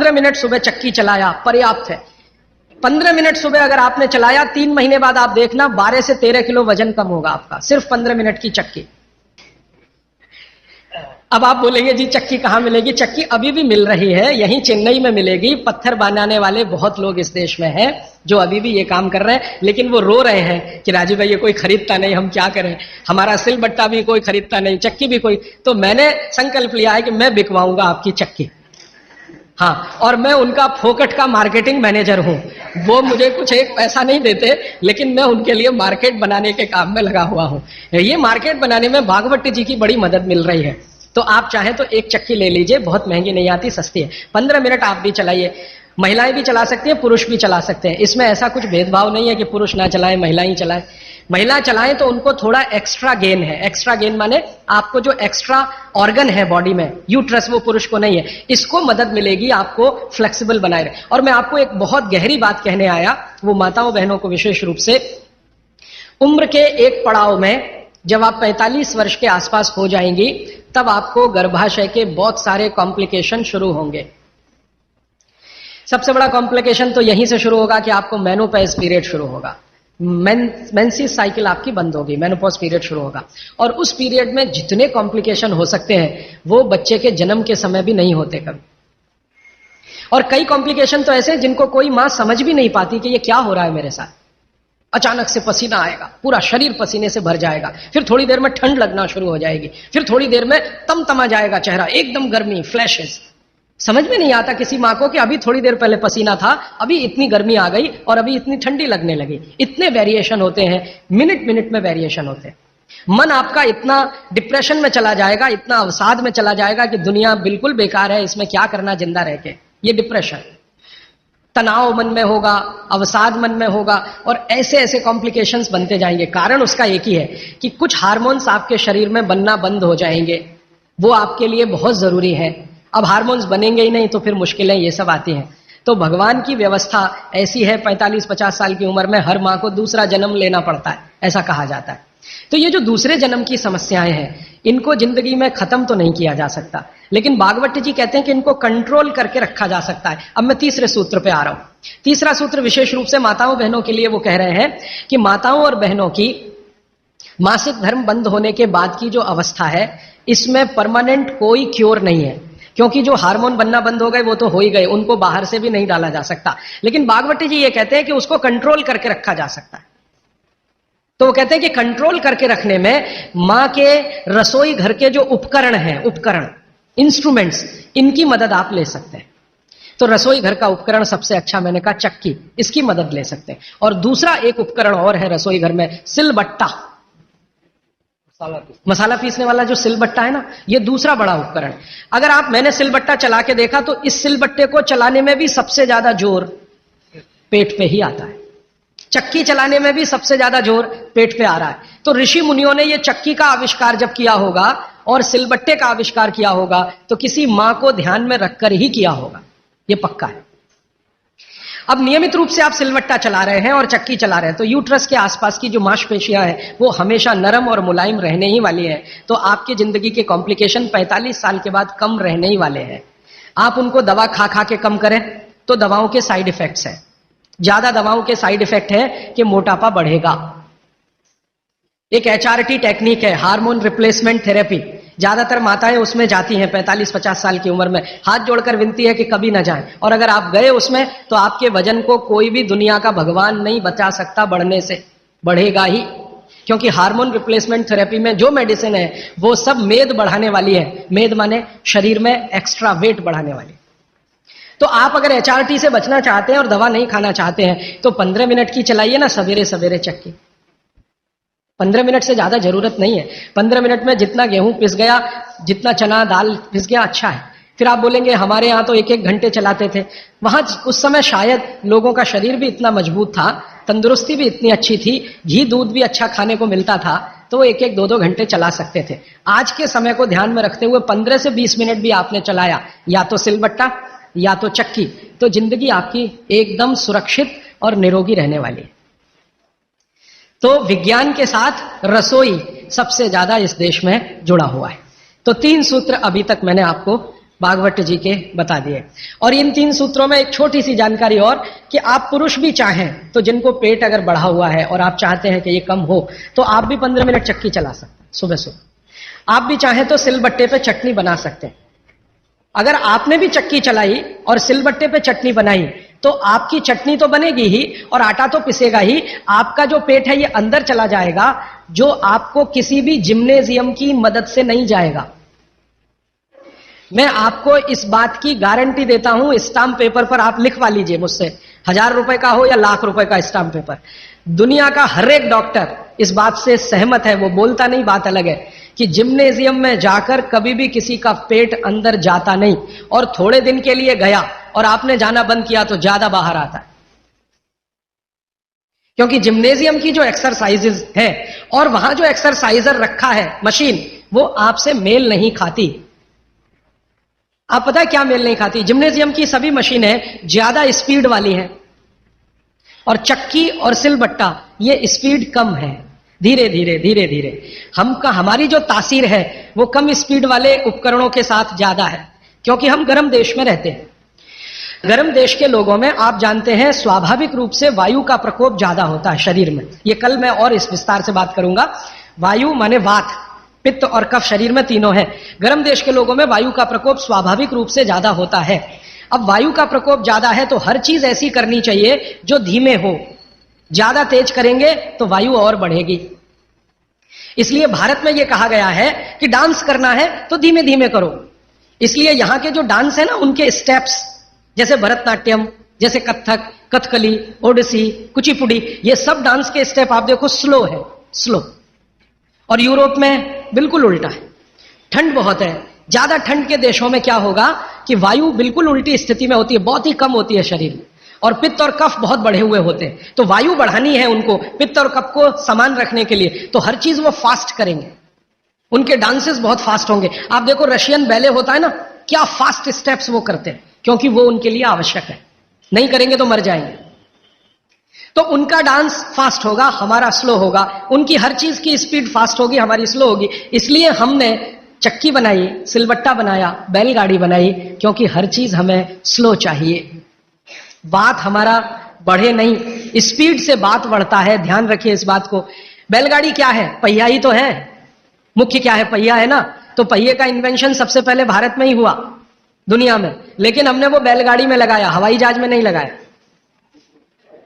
15 minute सुबह चक्की चलाया, पर्याप्त है। 15 मिनट सुबह अगर आपने चलाया, 3 महीने बाद आप देखना 12 से 13 किलो वजन कम होगा आपका, सिर्फ 15 मिनट की चक्की। अब आप बोलेंगे जी चक्की कहां मिलेगी? चक्की अभी भी मिल रही है, यहीं चेन्नई में मिलेगी। पत्थर बनाने वाले बहुत लोग इस देश में हैं जो अभी भी ये काम कर रहे हैं, लेकिन वो रो रहे हैं कि राजू भाई ये कोई खरीदता नहीं, हम क्या करें, हमारा सिलबट्टा भी कोई खरीदता नहीं, चक्की भी कोई। तो मैंने संकल्प लिया है कि मैं बिकवाऊंगा आपकी चक्की। हाँ, और मैं उनका फोकट का मार्केटिंग मैनेजर हूं। वो मुझे कुछ एक पैसा नहीं देते, लेकिन मैं उनके लिए मार्केट बनाने के काम में लगा हुआ हूं। ये मार्केट बनाने में भागवत जी की बड़ी मदद मिल रही है। तो आप चाहें तो एक चक्की ले लीजिए, बहुत महंगी नहीं आती, सस्ती है। 15 मिनट आप भी चलाइए, महिलाएं भी चला सकती हैं, पुरुष भी चला सकते हैं। इसमें ऐसा कुछ भेदभाव नहीं है कि पुरुष ना चलाएं महिला ही चलाएं। महिला चलाएं तो उनको थोड़ा एक्स्ट्रा गेन है। एक्स्ट्रा गेन माने आपको जो एक्स्ट्रा ऑर्गन है बॉडी में, यूट्रस, वो पुरुष को नहीं है, इसको मदद मिलेगी आपको फ्लेक्सिबल बनाए रहे। और मैं आपको एक बहुत गहरी बात कहने आया, वो माताओं बहनों को विशेष रूप से, उम्र के एक पड़ाव में जब आप 45 वर्ष के आसपास हो जाएंगी, तब आपको गर्भाशय के बहुत सारे कॉम्प्लिकेशन शुरू होंगे। सबसे बड़ा कॉम्प्लिकेशन तो यहीं से शुरू होगा कि आपको मेनोपॉज पीरियड शुरू होगा, मेंसेस साइकिल आपकी बंद होगी, मेनोपॉज पीरियड शुरू होगा। और उस पीरियड में जितने कॉम्प्लिकेशन हो सकते हैं वो बच्चे के जन्म के समय भी नहीं होते कभी। और कई कॉम्प्लिकेशन तो ऐसे हैं जिनको कोई मां समझ भी नहीं पाती कि ये क्या हो रहा है मेरे साथ। अचानक से पसीना आएगा, पूरा शरीर पसीने से भर जाएगा, फिर थोड़ी देर में ठंड लगना शुरू हो जाएगी, फिर थोड़ी देर में तमतमा जाएगा चेहरा, एकदम गर्मी, फ्लैशेस। समझ में नहीं आता किसी माँ को कि अभी थोड़ी देर पहले पसीना था, अभी इतनी गर्मी आ गई और अभी इतनी ठंडी लगने लगी। इतने वेरिएशन होते हैं, मिनट मिनट में वेरिएशन होते हैं। मन आपका इतना डिप्रेशन में चला जाएगा, इतना अवसाद में चला जाएगा कि दुनिया बिल्कुल बेकार है, इसमें क्या करना जिंदा रह के। ये डिप्रेशन, तनाव मन में होगा, अवसाद मन में होगा, और ऐसे ऐसे कॉम्प्लिकेशंस बनते जाएंगे। कारण उसका एक ही है कि कुछ हार्मोन्स आपके शरीर में बनना बंद हो जाएंगे, वो आपके लिए बहुत जरूरी है। अब हार्मोन्स बनेंगे ही नहीं तो फिर मुश्किलें ये सब आती हैं। तो भगवान की व्यवस्था ऐसी है, 45-50 साल की उम्र में हर माँ को दूसरा जन्म लेना पड़ता है, ऐसा कहा जाता है। तो ये जो दूसरे जन्म की समस्याएं हैं, इनको जिंदगी में खत्म तो नहीं किया जा सकता, लेकिन भागवत जी कहते हैं कि इनको कंट्रोल करके रखा जा सकता है। अब मैं तीसरे सूत्र पे आ रहा हूं। तीसरा सूत्र विशेष रूप से माताओं बहनों के लिए वो कह रहे हैं कि माताओं और बहनों की मासिक धर्म बंद होने के बाद की जो अवस्था है, इसमें परमानेंट कोई क्योर नहीं है, क्योंकि जो हार्मोन बनना बंद हो गए वो तो हो ही गए, उनको बाहर से भी नहीं डाला जा सकता। लेकिन भागवत जी ये कहते हैं कि उसको कंट्रोल करके रखा जा सकता है। तो वो कहते हैं कि कंट्रोल करके रखने में मां के रसोई घर के जो उपकरण हैं, उपकरण, इंस्ट्रूमेंट्स, इनकी मदद आप ले सकते हैं। तो रसोई घर का उपकरण सबसे अच्छा मैंने कहा चक्की, इसकी मदद ले सकते हैं। और दूसरा एक उपकरण और है रसोई घर में, सिलबट्टा, मसाला पीसने वाला जो सिलबट्टा है ना, ये दूसरा बड़ा उपकरण। अगर आप, मैंने सिलबट्टा चला के देखा तो इस सिलबट्टे को चलाने में भी सबसे ज्यादा जोर पेट पे ही आता है, चक्की चलाने में भी सबसे ज्यादा जोर पेट पे आ रहा है। तो ऋषि मुनियों ने ये चक्की का आविष्कार जब किया होगा और सिलबट्टे का आविष्कार किया होगा तो किसी मां को ध्यान में रखकर ही किया होगा, ये पक्का है। अब नियमित रूप से आप सिलबट्टा चला रहे हैं और चक्की चला रहे हैं तो यूट्रस के आसपास की जो मांसपेशियां हैं वो हमेशा नरम और मुलायम रहने ही वाली हैं। तो आपकी जिंदगी के कॉम्प्लिकेशन 45 साल के बाद कम रहने ही वाले हैं। आप उनको दवा खा खा के कम करें तो दवाओं के साइड इफेक्ट्स हैं, ज्यादा दवाओं के साइड इफेक्ट है कि मोटापा बढ़ेगा। एक HRT टेक्निक है, हार्मोन रिप्लेसमेंट थेरेपी, ज्यादातर माताएं उसमें जाती हैं 45-50 साल की उम्र में, हाथ जोड़कर विनती है कि कभी ना जाएं। और अगर आप गए उसमें तो आपके वजन को कोई भी दुनिया का भगवान नहीं बचा सकता बढ़ने से, बढ़ेगा ही। क्योंकि हार्मोन रिप्लेसमेंट थेरेपी में जो मेडिसिन है वो सब मेद बढ़ाने वाली है, मेद माने शरीर में एक्स्ट्रा वेट बढ़ाने वाली। तो आप अगर HRT से बचना चाहते हैं और दवा नहीं खाना चाहते हैं तो 15 मिनट की चलाइए ना सवेरे सवेरे चक्की। 15 मिनट से ज्यादा जरूरत नहीं है। 15 मिनट में जितना गेहूं पिस गया, जितना चना दाल पिस गया, अच्छा है। फिर आप बोलेंगे हमारे यहाँ तो 1-1 घंटे चलाते थे। वहां उस समय शायद लोगों का शरीर भी इतना मजबूत था, तंदुरुस्ती भी इतनी अच्छी थी, घी दूध भी अच्छा खाने को मिलता था, तो वो 1-1, 2-2 घंटे चला सकते थे। आज के समय को ध्यान में रखते हुए 15 से 20 मिनट भी आपने चलाया, या तो सिलबट्टा या तो चक्की, तो जिंदगी आपकी एकदम सुरक्षित और निरोगी रहने वाली है। तो विज्ञान के साथ रसोई सबसे ज्यादा इस देश में जुड़ा हुआ है। तो 3 सूत्र अभी तक मैंने आपको भागवत जी के बता दिए। और इन 3 सूत्रों में एक छोटी सी जानकारी और, कि आप पुरुष भी चाहें तो जिनको पेट अगर बढ़ा हुआ है और आप चाहते हैं कि ये कम हो, तो आप भी 15 मिनट चक्की चला सकते हैं सुबह सुबह। आप भी चाहें तो सिलबट्टे पे चटनी बना सकते हैं। अगर आपने भी चक्की चलाई और सिलबट्टे पे चटनी बनाई तो आपकी चटनी तो बनेगी ही और आटा तो पिसेगा ही, आपका जो पेट है ये अंदर चला जाएगा, जो आपको किसी भी जिम्नेजियम की मदद से नहीं जाएगा। मैं आपको इस बात की गारंटी देता हूं, स्टाम्प पेपर पर आप लिखवा लीजिए मुझसे, 1000 रुपए का हो या लाख रुपए का स्टाम्प पेपर, दुनिया का हर एक डॉक्टर इस बात से सहमत है, वो बोलता नहीं, बात अलग है, कि जिम्नेजियम में जाकर कभी भी किसी का पेट अंदर जाता नहीं, और थोड़े दिन के लिए गया और आपने जाना बंद किया तो ज्यादा बाहर आता है। क्योंकि जिम्नेजियम की जो एक्सरसाइजेज है और वहां जो एक्सरसाइजर रखा है मशीन, वो आपसे मेल नहीं खाती। आप पता है क्या मेल नहीं खाती? जिम्नेजियम की सभी मशीनें ज्यादा स्पीड वाली हैं और चक्की और सिलबट्टा ये स्पीड कम है, धीरे धीरे धीरे धीरे। हमारी जो तासीर है वो कम स्पीड वाले उपकरणों के साथ ज्यादा है, क्योंकि हम गर्म देश में रहते हैं। गर्म देश के लोगों में आप जानते हैं स्वाभाविक रूप से वायु का प्रकोप ज्यादा होता है शरीर में। ये कल मैं और इस विस्तार से बात करूंगा। वायु माने वात, पित्त और कफ शरीर में तीनों है। गर्म देश के लोगों में वायु का प्रकोप स्वाभाविक रूप से ज्यादा होता है। अब वायु का प्रकोप ज्यादा है तो हर चीज ऐसी करनी चाहिए जो धीमे हो। ज्यादा तेज करेंगे तो वायु और बढ़ेगी। इसलिए भारत में यह कहा गया है कि डांस करना है तो धीमे धीमे करो। इसलिए यहां के जो डांस है ना, उनके स्टेप्स, जैसे भरतनाट्यम, जैसे कथक, कथकली, ओडिसी, कुचिपुड़ी, ये सब डांस के स्टेप आप देखो स्लो है, स्लो। और यूरोप में बिल्कुल उल्टा है, ठंड बहुत है। ज्यादा ठंड के देशों में क्या होगा कि वायु बिल्कुल उल्टी स्थिति में होती है, बहुत ही कम होती है शरीर में, और पित्त और कफ बहुत बढ़े हुए होते हैं। तो वायु बढ़ानी है उनको पित्त और कफ को समान रखने के लिए, तो हर चीज वो फास्ट करेंगे। उनके डांसेस बहुत फास्ट होंगे। आप देखो रशियन बैले होता है ना, क्या फास्ट स्टेप्स वो करते हैं, क्योंकि वो उनके लिए आवश्यक है। नहीं करेंगे तो मर जाएंगे। तो उनका डांस फास्ट होगा, हमारा स्लो होगा। उनकी हर चीज की स्पीड फास्ट होगी, हमारी स्लो होगी। इसलिए हमने चक्की बनाई, सिलबट्टा बनाया, बैलगाड़ी बनाई, क्योंकि हर चीज हमें स्लो चाहिए। बात हमारा बढ़े नहीं, स्पीड से बात बढ़ता है। ध्यान रखिए इस बात को। बैलगाड़ी क्या है? पहिया ही तो है। मुख्य क्या है? पहिया है ना। तो पहिए का इन्वेंशन सबसे पहले भारत में ही हुआ दुनिया में, लेकिन हमने वो बैलगाड़ी में लगाया, हवाई जहाज में नहीं लगाया।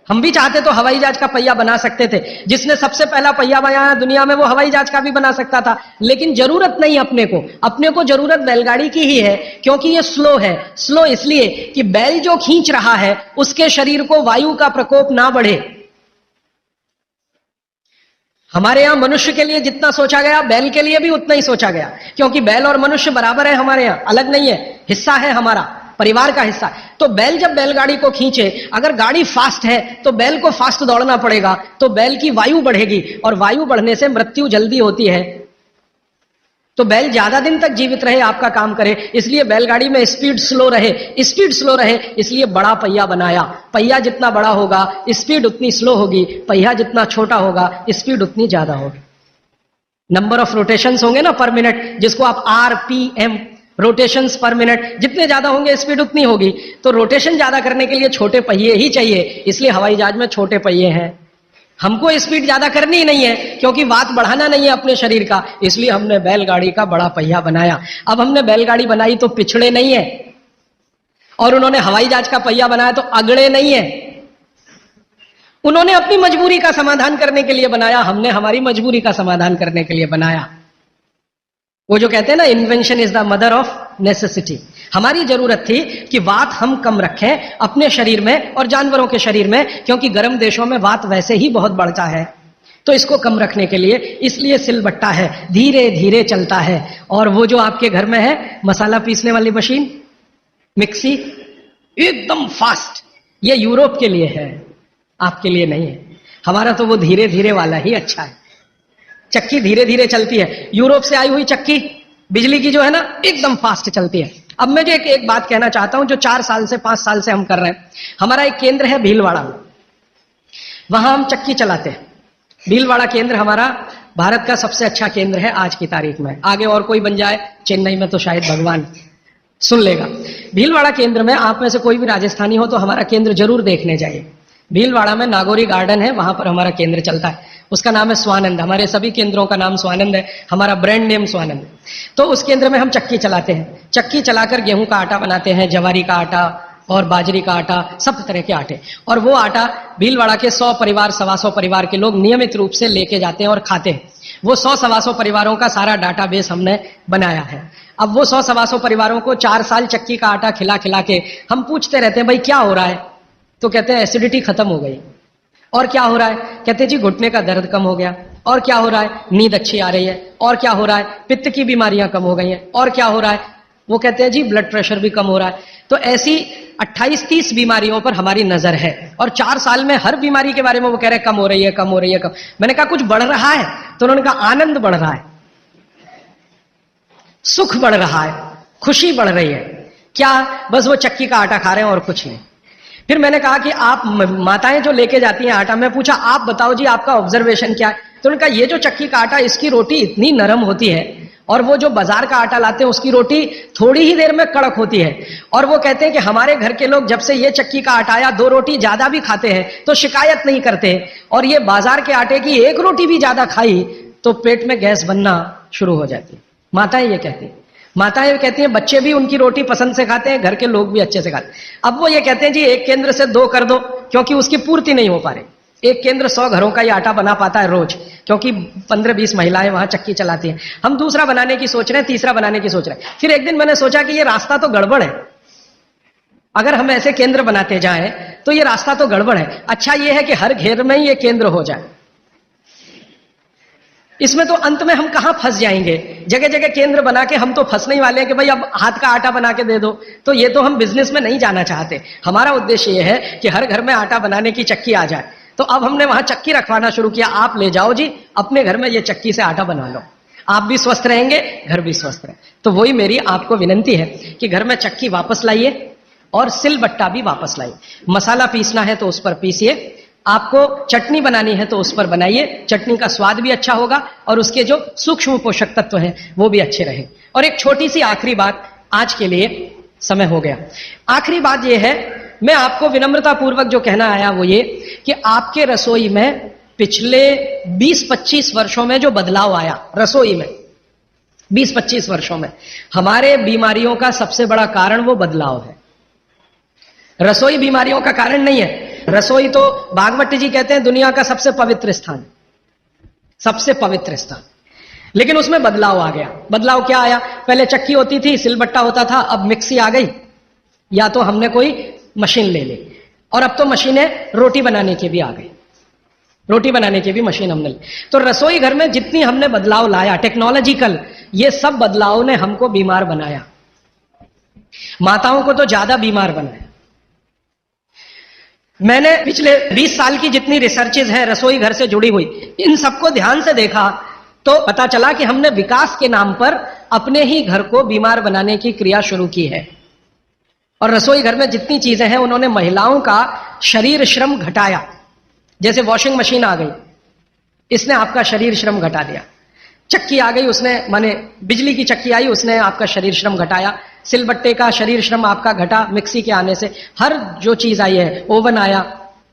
हम भी चाहते तो हवाई जहाज का पहिया बना सकते थे। जिसने सबसे पहला पहिया बनाया दुनिया में, वो हवाई जहाज का भी बना सकता था, लेकिन जरूरत नहीं अपने को जरूरत बैलगाड़ी की ही है, क्योंकि ये स्लो है। स्लो इसलिए कि बैल जो खींच रहा है उसके शरीर को वायु का प्रकोप ना बढ़े। हमारे यहां मनुष्य के लिए जितना सोचा गया, बैल के लिए भी उतना ही सोचा गया, क्योंकि बैल और मनुष्य बराबर है हमारे यहां, अलग नहीं है, हिस्सा है हमारा, परिवार का हिस्सा। तो बैल जब बैलगाड़ी को खींचे, अगर गाड़ी फास्ट है तो बैल को फास्ट दौड़ना पड़ेगा, तो बैल की वायु बढ़ेगी, और वायु बढ़ने से मृत्यु जल्दी होती है। तो बैल ज्यादा दिन तक जीवित रहे, आपका काम करे, इसलिए बैलगाड़ी में स्पीड स्लो रहे। इसलिए बड़ा पहिया बनाया। पहिया जितना बड़ा होगा स्पीड उतनी स्लो होगी, पहिया जितना छोटा होगा स्पीड उतनी ज्यादा होगी। नंबर ऑफ रोटेशंस होंगे ना पर मिनट, जिसको आप RPM, रोटेशंस पर मिनट, जितने ज्यादा होंगे स्पीड उतनी होगी। तो रोटेशन ज्यादा करने के लिए छोटे पहिए ही चाहिए, इसलिए हवाई जहाज में छोटे पहिए हैं। हमको स्पीड ज्यादा करनी ही नहीं है, क्योंकि वात बढ़ाना नहीं है अपने शरीर का, इसलिए हमने बैलगाड़ी का बड़ा पहिया बनाया। अब हमने बैलगाड़ी बनाई तो पिछड़े नहीं है, और उन्होंने हवाई जहाज का पहिया बनाया तो अगड़े नहीं है। उन्होंने अपनी मजबूरी का समाधान करने के लिए बनाया, हमने हमारी मजबूरी का समाधान करने के लिए बनाया। वो जो कहते हैं ना, invention is the mother of necessity. हमारी जरूरत थी कि वात हम कम रखें अपने शरीर में और जानवरों के शरीर में, क्योंकि गर्म देशों में वात वैसे ही बहुत बढ़ता है। तो इसको कम रखने के लिए इसलिए सिलबट्टा है, धीरे धीरे चलता है। और वो जो आपके घर में है मसाला पीसने वाली मशीन, मिक्सी, एकदम फास्ट, ये यूरोप के लिए है, आपके लिए नहीं है। हमारा तो वो धीरे धीरे वाला ही अच्छा है। चक्की धीरे धीरे चलती है। यूरोप से आई हुई चक्की बिजली की जो है ना, एकदम फास्ट चलती है। अब मैं जो एक बात कहना चाहता हूं, जो 4 साल से 5 साल से हम कर रहे हैं। हमारा एक केंद्र है भीलवाड़ा में, वहां हम चक्की चलाते हैं। भीलवाड़ा केंद्र हमारा भारत का सबसे अच्छा केंद्र है आज की तारीख में। आगे और कोई बन जाए चेन्नई में तो शायद भगवान, सुन लेगा। भीलवाड़ा केंद्र में आप में से कोई भी राजस्थानी हो तो हमारा केंद्र जरूर देखने जाइए। भीलवाड़ा में नागौरी गार्डन है, वहां पर हमारा केंद्र चलता है, उसका नाम है स्वानंद। हमारे सभी केंद्रों का नाम स्वानंद है, हमारा ब्रांड नेम स्वानंद। तो उस केंद्र में हम चक्की चलाते हैं, चक्की चलाकर गेहूं का आटा बनाते हैं, जवारी का आटा और बाजरी का आटा, सब तरह के आटे। और वो आटा भीलवाड़ा के 100 परिवार, 125 परिवार के लोग नियमित रूप से लेके जाते हैं और खाते हैं। वो 100-125 परिवारों का सारा डाटाबेस हमने बनाया है। अब वो 100-125 परिवारों को 4 साल चक्की का आटा खिला खिला के हम पूछते रहते हैं, भाई क्या हो रहा है? तो कहते हैं एसिडिटी खत्म हो गई। और क्या हो रहा है? कहते हैं जी घुटने का दर्द कम हो गया। और क्या हो रहा है? नींद अच्छी आ रही है। और क्या हो रहा है? पित्त की बीमारियां कम हो गई हैं। और क्या हो रहा है? वो कहते हैं जी ब्लड प्रेशर भी कम हो रहा है। तो ऐसी 28-30 बीमारियों पर हमारी नजर है और 4 साल में हर बीमारी के बारे में वो कह रहे हैं कम हो रही है, कम हो रही है, कम। मैंने कहा कुछ बढ़ रहा है? तो उन्होंने कहा आनंद बढ़ रहा है, सुख बढ़ रहा है, खुशी बढ़ रही है। क्या? बस वो चक्की का आटा खा रहे हैं और कुछ नहीं। फिर मैंने कहा कि आप माताएं जो लेके जाती हैं आटा, मैं पूछा आप बताओ जी आपका ऑब्जर्वेशन क्या है? तो उन्होंने कहा ये जो चक्की का आटा, इसकी रोटी इतनी नरम होती है और वो जो बाजार का आटा लाते हैं उसकी रोटी थोड़ी ही देर में कड़क होती है। और वो कहते हैं कि हमारे घर के लोग जब से ये चक्की का आटा आया 2 रोटी ज्यादा भी खाते हैं तो शिकायत नहीं करते, और ये बाजार के आटे की 1 रोटी भी ज्यादा खाई तो पेट में गैस बनना शुरू हो जाती है। माताएं ये कहती हैं। माताएं ये कहती हैं बच्चे भी उनकी रोटी पसंद से खाते हैं, घर के लोग भी अच्छे से खाते हैं। अब वो ये कहते हैं जी एक केंद्र से 2 कर दो, क्योंकि उसकी पूर्ति नहीं हो पा रही। एक केंद्र 100 घरों का ये आटा बना पाता है रोज, क्योंकि 15-20 महिलाएं वहां चक्की चलाती हैं। हम दूसरा बनाने की सोच रहे हैं, तीसरा बनाने की सोच रहे हैं। फिर एक दिन मैंने सोचा कि ये रास्ता तो गड़बड़ है। अगर हम ऐसे केंद्र बनाते जाएं तो ये रास्ता तो गड़बड़ है। अच्छा ये है कि हर घेर में ही ये केंद्र हो जाए। इसमें तो अंत में हम कहां फंस जाएंगे? जगह जगह केंद्र बना के हम तो फंसने ही वाले हैं कि भाई अब हाथ का आटा बना के दे दो। तो ये तो हम बिजनेस में नहीं जाना चाहते। हमारा उद्देश्य ये है कि हर घर में आटा बनाने की चक्की आ जाए। तो अब हमने वहां चक्की रखवाना शुरू किया। आप ले जाओ जी अपने घर में ये चक्की से आटा बना लो, आप भी स्वस्थ रहेंगे, घर भी स्वस्थ रहे। तो वही मेरी आपको विनंती है कि घर में चक्की वापस लाइए और सिलबट्टा भी वापस लाइए। मसाला पीसना है तो उस पर पीसिए, आपको चटनी बनानी है तो उस पर बनाइए। चटनी का स्वाद भी अच्छा होगा और उसके जो सूक्ष्म पोषक तत्व हैं वो भी अच्छे रहे। और एक छोटी सी आखिरी बात, आज के लिए समय हो गया। आखिरी बात ये है, मैं आपको विनम्रता पूर्वक जो कहना आया वो ये कि आपके रसोई में पिछले 20-25 वर्षों में जो बदलाव आया, रसोई में 20-25 वर्षों में, हमारे बीमारियों का सबसे बड़ा कारण वो बदलाव है। रसोई बीमारियों का कारण नहीं है। रसोई तो भागवत जी कहते हैं दुनिया का सबसे पवित्र स्थान, सबसे पवित्र स्थान। लेकिन उसमें बदलाव आ गया। बदलाव क्या आया? पहले चक्की होती थी, सिलबट्टा होता था, अब मिक्सी आ गई, या तो हमने कोई मशीन ले ली, और अब तो मशीनें रोटी बनाने की भी आ गई। रोटी बनाने की भी मशीन हमने ली। तो रसोई घर में जितनी हमने बदलाव लाया टेक्नोलॉजिकल, ये सब बदलाव ने हमको बीमार बनाया। माताओं को तो ज्यादा बीमार बनाया। मैंने पिछले 20 साल की जितनी रिसर्चेज हैं रसोई घर से जुड़ी हुई, इन सबको ध्यान से देखा तो पता चला कि हमने विकास के नाम पर अपने ही घर को बीमार बनाने की क्रिया शुरू की है। और रसोई घर में जितनी चीजें हैं उन्होंने महिलाओं का शरीर श्रम घटाया। जैसे वॉशिंग मशीन आ गई, इसने आपका शरीर श्रम घटा दिया। चक्की आ गई, उसने माने बिजली की चक्की आई, उसने आपका शरीर श्रम घटाया। सिलबट्टे का शरीर श्रम आपका घटा मिक्सी के आने से। हर जो चीज आई है, ओवन आया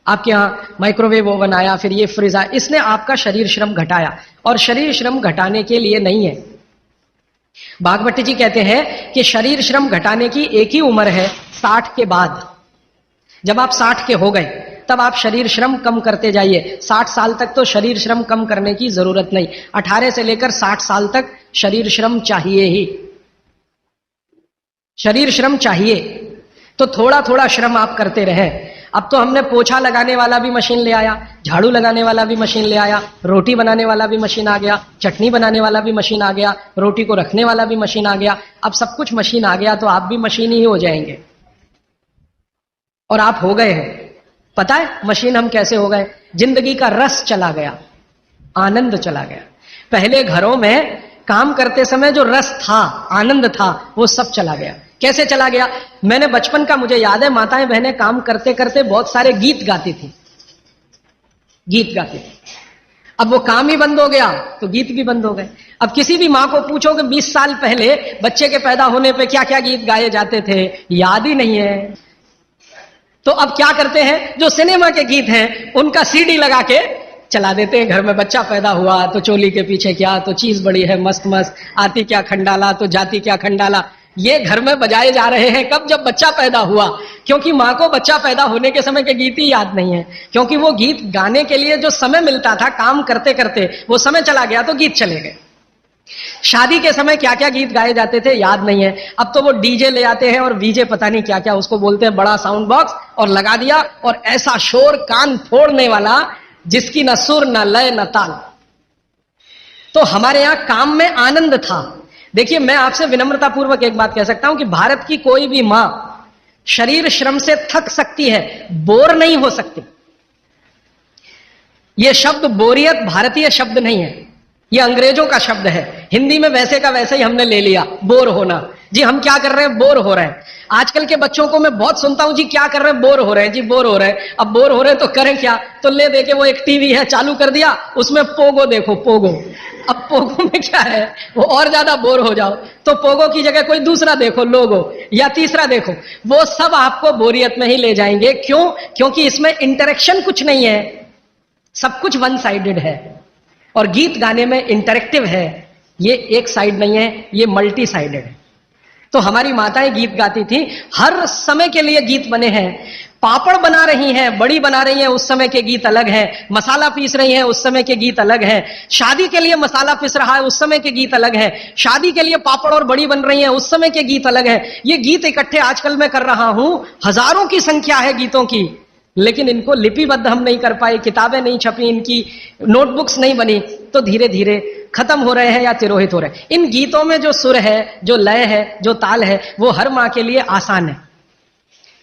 आपके यहाँ, माइक्रोवेव ओवन आया, फिर ये फ्रिज आया, इसने आपका शरीर श्रम घटाया। और शरीर श्रम घटाने के लिए नहीं है। भागवत जी कहते हैं कि शरीर श्रम घटाने की एक ही उम्र है, 60 के बाद। जब आप 60 के हो गए तब आप शरीर श्रम कम करते जाइए। 60 साल तक तो शरीर श्रम कम करने की जरूरत नहीं। 18 से लेकर 60 साल तक शरीर श्रम चाहिए ही, शरीर श्रम चाहिए। तो थोड़ा थोड़ा श्रम आप करते रहे। अब तो हमने पोछा लगाने वाला भी मशीन ले आया, झाड़ू लगाने वाला भी मशीन ले आया, रोटी बनाने वाला भी मशीन आ गया, चटनी बनाने वाला भी मशीन आ गया, रोटी को रखने वाला भी मशीन आ गया। अब सब कुछ मशीन आ गया तो आप भी मशीन ही हो जाएंगे। और आप हो गए हैं। पता है मशीन हम कैसे हो गए? जिंदगी का रस चला गया, आनंद चला गया। पहले घरों में काम करते समय जो रस था, आनंद था, वो सब चला गया। कैसे चला गया? मैंने बचपन का मुझे याद है, माताएं बहनें काम करते करते बहुत सारे गीत गाती थी, गीत गाती थी। अब वो काम ही बंद हो गया तो गीत भी बंद हो गए। अब किसी भी मां को पूछो कि 20 साल पहले बच्चे के पैदा होने पे क्या क्या गीत गाए जाते थे, याद ही नहीं है। तो अब क्या करते हैं, जो सिनेमा के गीत हैं उनका सीडी लगा के चला देते हैं। घर में बच्चा पैदा हुआ तो चोली के पीछे क्या, तो चीज बड़ी है मस्त मस्त, आती क्या खंडाला तो जाती क्या खंडाला, ये घर में बजाए जा रहे हैं। कब? जब बच्चा पैदा हुआ। क्योंकि मां को बच्चा पैदा होने के समय के गीत ही याद नहीं है, क्योंकि वो गीत गाने के लिए जो समय मिलता था काम करते करते वो समय चला गया तो गीत चले गए। शादी के समय क्या क्या गीत गाए जाते थे याद नहीं है। अब तो वो डीजे ले आते हैं और वीजे पता नहीं क्या क्या, उसको बोलते हैं बड़ा साउंड बॉक्स, और लगा दिया और ऐसा शोर कान फोड़ने वाला जिसकी न सुर न लय न ताल। तो हमारे यहां काम में आनंद था। देखिए, मैं आपसे विनम्रतापूर्वक एक बात कह सकता हूं कि भारत की कोई भी मां शरीर श्रम से थक सकती है, बोर नहीं हो सकती। यह शब्द बोरियत भारतीय शब्द नहीं है, यह अंग्रेजों का शब्द है। हिंदी में वैसे का वैसे ही हमने ले लिया, बोर होना। जी हम क्या कर रहे हैं, बोर हो रहे हैं। आजकल के बच्चों को मैं बहुत सुनता हूं, जी क्या कर रहे हैं, बोर हो रहे हैं। जी बोर हो रहे हैं। अब बोर हो रहे हैं तो करें क्या, तो ले दे के वो एक टीवी है चालू कर दिया, उसमें पोगो देखो, पोगो। अब पोगो में क्या है, वो और ज्यादा बोर हो जाओ तो पोगो की जगह कोई दूसरा देखो, लोगो, या तीसरा देखो। वो सब आपको बोरियत में ही ले जाएंगे। क्यों? क्योंकि इसमें इंटरेक्शन कुछ नहीं है, सब कुछ वन साइडेड है। और गीत गाने में इंटरेक्टिव है, ये एक साइड नहीं है, ये मल्टी साइडेड है। तो हमारी माताएं गीत गाती थी, हर समय के लिए गीत बने हैं। पापड़ बना रही हैं, बड़ी बना रही हैं, उस समय के गीत अलग हैं। मसाला पीस रही हैं, उस समय के गीत अलग हैं। शादी के लिए मसाला पीस रहा है, उस समय के गीत अलग हैं। शादी के लिए पापड़ और बड़ी बन रही हैं, उस समय के गीत अलग हैं। ये गीत इकट्ठे आजकल मैं कर रहा हूं, हजारों की संख्या है गीतों की, लेकिन इनको लिपिबद्ध हम नहीं कर पाए, किताबें नहीं छपी, इनकी नोटबुक्स नहीं बनी, तो धीरे धीरे खत्म हो रहे हैं या तिरोहित हो रहे हैं। इन गीतों में जो सुर है, जो लय है, जो ताल है, वो हर मां के लिए आसान है।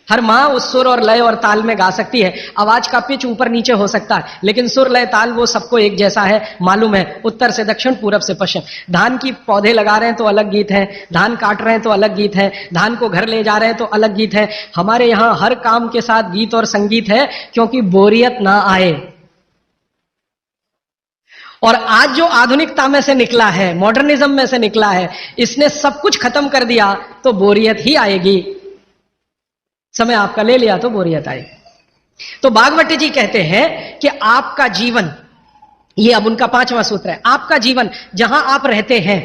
हर मां उस सुर और लय और ताल में गा सकती है। आवाज का पिच ऊपर नीचे हो सकता है, लेकिन सुर लय ताल वो सबको एक जैसा है, मालूम है, उत्तर से दक्षिण, पूरब से पश्चिम। धान की पौधे लगा रहे हैं तो अलग गीत है, धान काट रहे हैं तो अलग गीत है, धान को घर ले जा रहे हैं तो अलग गीत है। हमारे यहां हर काम के साथ गीत और संगीत है, क्योंकि बोरियत ना आए। और आज जो आधुनिकता में से निकला है, मॉडर्निज्म में से निकला है, इसने सब कुछ खत्म कर दिया तो बोरियत ही आएगी। समय आपका ले लिया तो बोरियत आएगी। तो भागवत जी कहते हैं कि आपका जीवन, ये अब उनका 5वां सूत्र है, आपका जीवन जहां आप रहते हैं,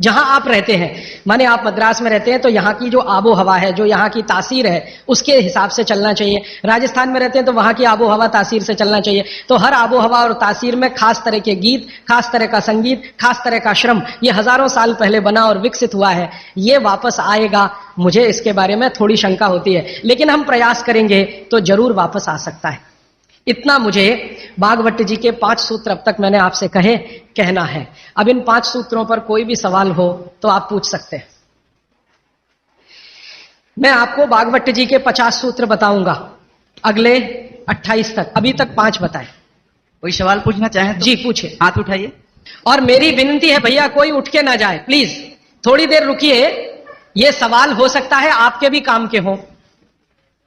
जहां आप रहते हैं, माने आप मद्रास में रहते हैं तो यहां की जो आबो हवा है, जो यहां की तासीर है, उसके हिसाब से चलना चाहिए। राजस्थान में रहते हैं तो वहां की आबो हवा तासीर से चलना चाहिए। तो हर आबो हवा और तासीर में खास तरह के गीत, खास तरह का संगीत, खास तरह का श्रम, ये हजारों साल पहले बना और विकसित हुआ है। ये वापस आएगा, मुझे इसके बारे में थोड़ी शंका होती है, लेकिन हम प्रयास करेंगे तो जरूर वापस आ सकता है। इतना मुझे भागवत जी के 5 सूत्र अब तक मैंने आपसे कहना है। अब इन 5 सूत्रों पर कोई भी सवाल हो तो आप पूछ सकते हैं। मैं आपको भागवत जी के 50 सूत्र बताऊंगा अगले 28 तक, अभी तक 5 बताए। कोई सवाल पूछना चाहें तो जी पूछे, हाथ उठाइए। और मेरी विनती है भैया, कोई उठ के ना जाए, प्लीज थोड़ी देर रुकिए। ये सवाल हो सकता है आपके भी काम के हों,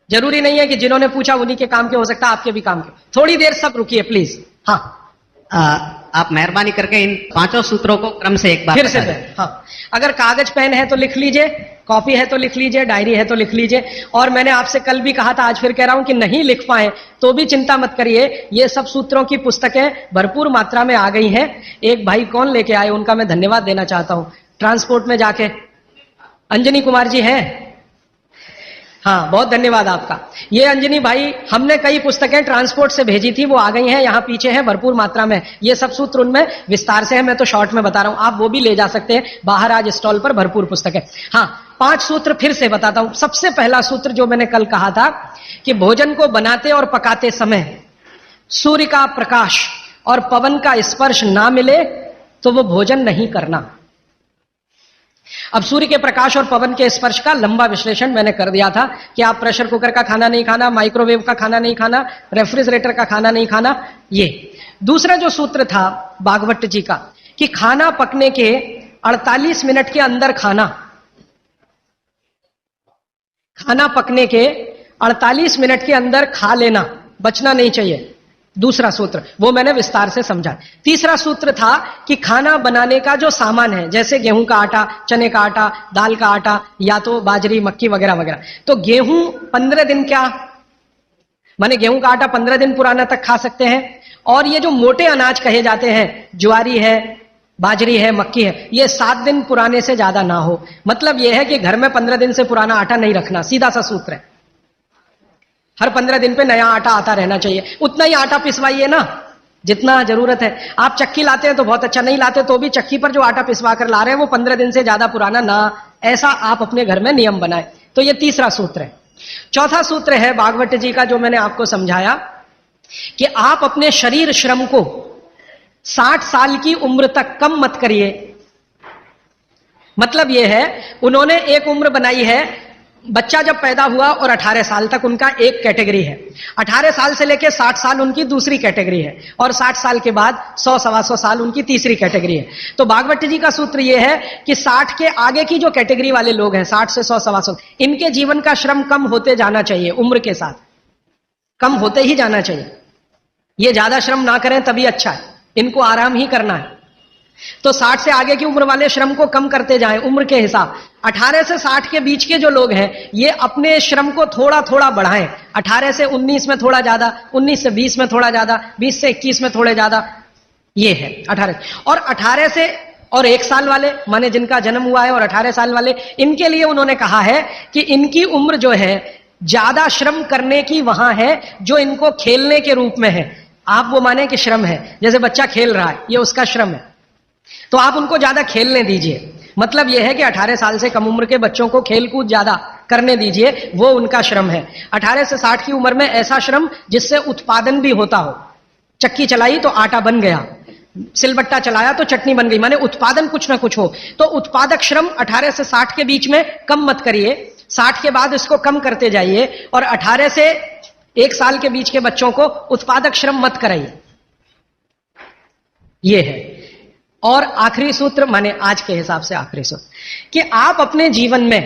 जरूरी नहीं है कि जिन्होंने पूछा उन्हीं के काम के, हो सकता है आपके भी काम के। थोड़ी देर सब रुकिए प्लीज। हाँ, आप मेहरबानी करके इन 5 सूत्रों को क्रम से एक बार फिर से हाँ, अगर कागज पेन है तो लिख लीजिए, कॉपी है तो लिख लीजिए, डायरी है तो लिख लीजिए। और मैंने आपसे कल भी कहा था, आज फिर कह रहा हूं कि नहीं लिख पाए तो भी चिंता मत करिए, ये सब सूत्रों की पुस्तकें भरपूर मात्रा में आ गई हैं। एक भाई कौन लेके आए, उनका मैं धन्यवाद देना चाहता हूं, ट्रांसपोर्ट में जाके अंजनी कुमार जी हैं, हाँ बहुत धन्यवाद आपका। ये अंजनी भाई, हमने कई पुस्तकें ट्रांसपोर्ट से भेजी थी, वो आ गई हैं, यहाँ पीछे हैं भरपूर मात्रा में। ये सब सूत्र उनमें विस्तार से है, मैं तो शॉर्ट में बता रहा हूं, आप वो भी ले जा सकते हैं। बाहर आज स्टॉल पर भरपूर पुस्तकें। हाँ, 5 सूत्र फिर से बताता हूं। सबसे पहला सूत्र जो मैंने कल कहा था कि भोजन को बनाते और पकाते समय सूर्य का प्रकाश और पवन का स्पर्श ना मिले तो वो भोजन नहीं करना। अब सूर्य के प्रकाश और पवन के स्पर्श का लंबा विश्लेषण मैंने कर दिया था कि आप प्रेशर कुकर का खाना नहीं खाना, माइक्रोवेव का खाना नहीं खाना, रेफ्रिजरेटर का खाना नहीं खाना। ये दूसरा जो सूत्र था भागवत जी का कि खाना पकने के 48 मिनट के अंदर खाना पकने के 48 मिनट के अंदर खा लेना, बचना नहीं चाहिए। दूसरा सूत्र वो मैंने विस्तार से समझा। तीसरा सूत्र था कि खाना बनाने का जो सामान है, जैसे गेहूं का आटा, चने का आटा, दाल का आटा, या तो बाजरी, मक्की वगैरह वगैरह। तो गेहूं 15 दिन, क्या माने गेहूं का आटा 15 दिन पुराना तक खा सकते हैं। और ये जो मोटे अनाज कहे जाते हैं, ज्वारी है, बाजरी है, मक्की है, ये 7 दिन पुराने से ज्यादा ना हो। मतलब यह है कि घर में 15 दिन से पुराना आटा नहीं रखना, सीधा सा सूत्र है। हर 15 दिन पे नया आटा आता रहना चाहिए। उतना ही आटा पिसवाइए ना जितना जरूरत है। आप चक्की लाते हैं तो बहुत अच्छा, नहीं लाते तो भी चक्की पर जो आटा पिसवा कर ला रहे हैं वो 15 दिन से ज्यादा पुराना ना, ऐसा आप अपने घर में नियम बनाए। तो ये तीसरा सूत्र है। चौथा सूत्र है भागवत जी का, जो मैंने आपको समझाया कि आप अपने शरीर श्रम को 60 साल की उम्र तक कम मत करिए। मतलब यह है, उन्होंने एक उम्र बनाई है, बच्चा जब पैदा हुआ और 18 साल तक उनका एक कैटेगरी है, 18 साल से लेकर 60 साल उनकी दूसरी कैटेगरी है, और 60 साल के बाद 100-125 साल उनकी तीसरी कैटेगरी है। तो भागवत जी का सूत्र यह है कि 60 के आगे की जो कैटेगरी वाले लोग हैं, 60 से 100-125, इनके जीवन का श्रम कम होते जाना चाहिए, उम्र के साथ कम होते ही जाना चाहिए। ये ज्यादा श्रम ना करें तभी अच्छा है, इनको आराम ही करना है। तो 60 से आगे की उम्र वाले श्रम को कम करते जाएं उम्र के हिसाब। 18 से 60 के बीच के जो लोग हैं, ये अपने श्रम को थोड़ा थोड़ा बढ़ाएं। 18 से 19 में थोड़ा ज्यादा, 19 से 20 में थोड़ा ज्यादा, 20 से 21 में थोड़े ज्यादा, ये है 18। और 18 से और 1 साल वाले, माने जिनका जन्म हुआ है, और 18 साल वाले, इनके लिए उन्होंने कहा है कि इनकी उम्र जो है ज्यादा श्रम करने की वहां है, जो इनको खेलने के रूप में है। आप वो माने कि श्रम है, जैसे बच्चा खेल रहा है, ये उसका श्रम है, तो आप उनको ज्यादा खेलने दीजिए। मतलब यह है कि 18 साल से कम उम्र के बच्चों को खेल कूद ज्यादा करने दीजिए, वो उनका श्रम है। 18 से 60 की उम्र में ऐसा श्रम जिससे उत्पादन भी होता हो। चक्की चलाई तो आटा बन गया, सिलबट्टा चलाया तो चटनी बन गई, माने उत्पादन कुछ ना कुछ हो। तो उत्पादक श्रम 18 से 60 के बीच में कम मत करिए, 60 के बाद इसको कम करते जाइए, और 18 से 1 साल के बीच के बच्चों को उत्पादक श्रम मत कराइए। यह है। और आखिरी सूत्र, माने आज के हिसाब से आखिरी सूत्र, कि आप अपने जीवन में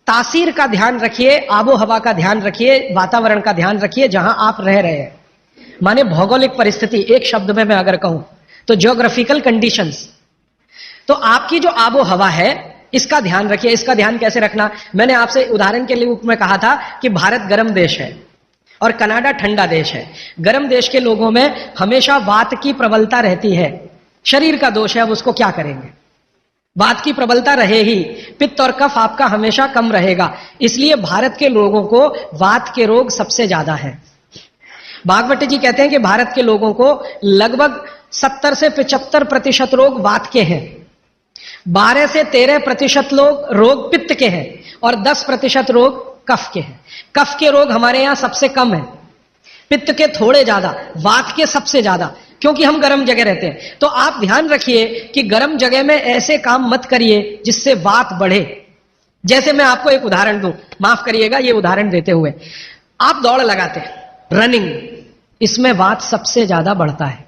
तासीर का ध्यान रखिए, आबो हवा का ध्यान रखिए, वातावरण का ध्यान रखिए जहां आप रह रहे हैं। माने भौगोलिक परिस्थिति, एक शब्द में मैं अगर कहूं तो ज्योग्राफिकल कंडीशंस। तो आपकी जो आबो हवा है, इसका ध्यान रखिए। इसका ध्यान कैसे रखना, मैंने आपसे उदाहरण के रूप में कहा था कि भारत गर्म देश है और कनाडा ठंडा देश है। गर्म देश के लोगों में हमेशा वात की प्रबलता रहती है, शरीर का दोष है, अब उसको क्या करेंगे, वात की प्रबलता रहे ही, पित्त और कफ आपका हमेशा कम रहेगा। इसलिए भारत के लोगों को वात के रोग सबसे ज्यादा है। भागवत जी कहते हैं कि भारत के लोगों को लगभग 70 से 75% रोग वात के हैं, 12 से 13% रोग पित्त के हैं, और 10% रोग कफ के हैं। कफ के रोग हमारे यहां सबसे कम है, पित्त के थोड़े ज्यादा, वात के सबसे ज्यादा, क्योंकि हम गर्म जगह रहते हैं। तो आप ध्यान रखिए कि गर्म जगह में ऐसे काम मत करिए जिससे वात बढ़े। जैसे मैं आपको एक उदाहरण दूं, माफ करिएगा ये उदाहरण देते हुए, आप दौड़ लगाते हैं, रनिंग, इसमें वात सबसे ज्यादा बढ़ता है।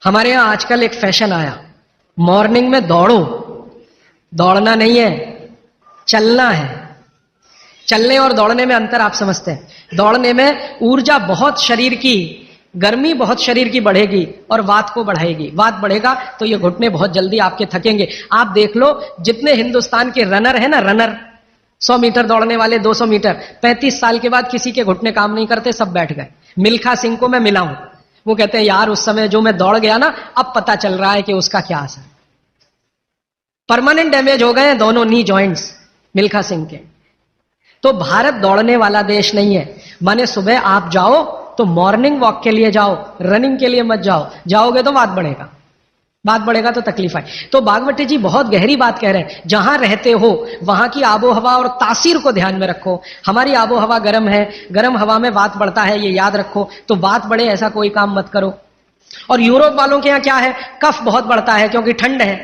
हमारे यहां आजकल एक फैशन आया, मॉर्निंग में दौड़ो, दौड़ना नहीं है, चलना है। चलने और दौड़ने में अंतर आप समझते हैं। दौड़ने में ऊर्जा बहुत शरीर की, गर्मी बहुत शरीर की बढ़ेगी और वात को बढ़ाएगी। वात बढ़ेगा तो ये घुटने बहुत जल्दी आपके थकेंगे। आप देख लो, जितने हिंदुस्तान के रनर है ना, रनर 100 मीटर दौड़ने वाले, 200 मीटर, 35 साल के बाद किसी के घुटने काम नहीं करते, सब बैठ गए। मिल्खा सिंह को मैं मिला हूं, वो कहते हैं यार उस समय जो मैं दौड़ गया ना, अब पता चल रहा है कि उसका क्या असर। परमानेंट डैमेज हो गए दोनों नी जॉइंट्स मिल्खा सिंह के। तो भारत दौड़ने वाला देश नहीं है। माने सुबह आप जाओ तो मॉर्निंग वॉक के लिए जाओ, रनिंग के लिए मत जाओ। जाओगे तो वात बढ़ेगा, बात बढ़ेगा तो तकलीफ आए। तो भागवत जी बहुत गहरी बात कह रहे हैं, जहां रहते हो वहां की आबो हवा और तासीर को ध्यान में रखो। हमारी आबो हवा गर्म है, गर्म हवा में वात बढ़ता है, ये याद रखो। तो वात बढ़े ऐसा कोई काम मत करो। और यूरोप वालों के यहां क्या है, कफ बहुत बढ़ता है, क्योंकि ठंड है,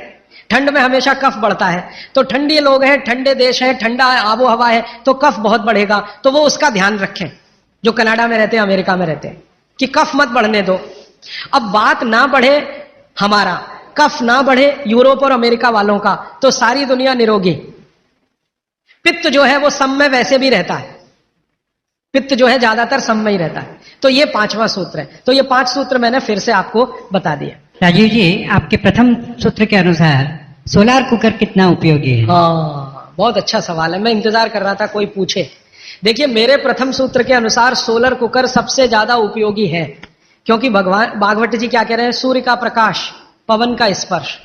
ठंड में हमेशा कफ बढ़ता है। तो ठंडी लोग हैं, ठंडे देश है, ठंडा आबो हवा है, तो कफ बहुत बढ़ेगा। तो वो उसका ध्यान रखें, जो कनाडा में रहते हैं, अमेरिका में रहते हैं, कि कफ मत बढ़ने दो। अब बात ना बढ़े, हमारा कफ ना बढ़े यूरोप और अमेरिका वालों का, तो सारी दुनिया निरोगी। पित्त जो है वो सब में वैसे भी रहता है, पित्त जो है ज्यादातर सम में ही रहता है। तो ये 5वां सूत्र है। तो ये 5 सूत्र मैंने फिर से आपको बता दिया। राजीव जी, आपके प्रथम सूत्र के अनुसार सोलर कुकर कितना उपयोगी है? हाँ, बहुत अच्छा सवाल है, मैं इंतजार कर रहा था कोई पूछे। देखिए, मेरे प्रथम सूत्र के अनुसार सोलर कुकर सबसे ज्यादा उपयोगी है, क्योंकि भगवान भागवत जी क्या कह रहे हैं? सूर्य का प्रकाश, पवन का स्पर्श।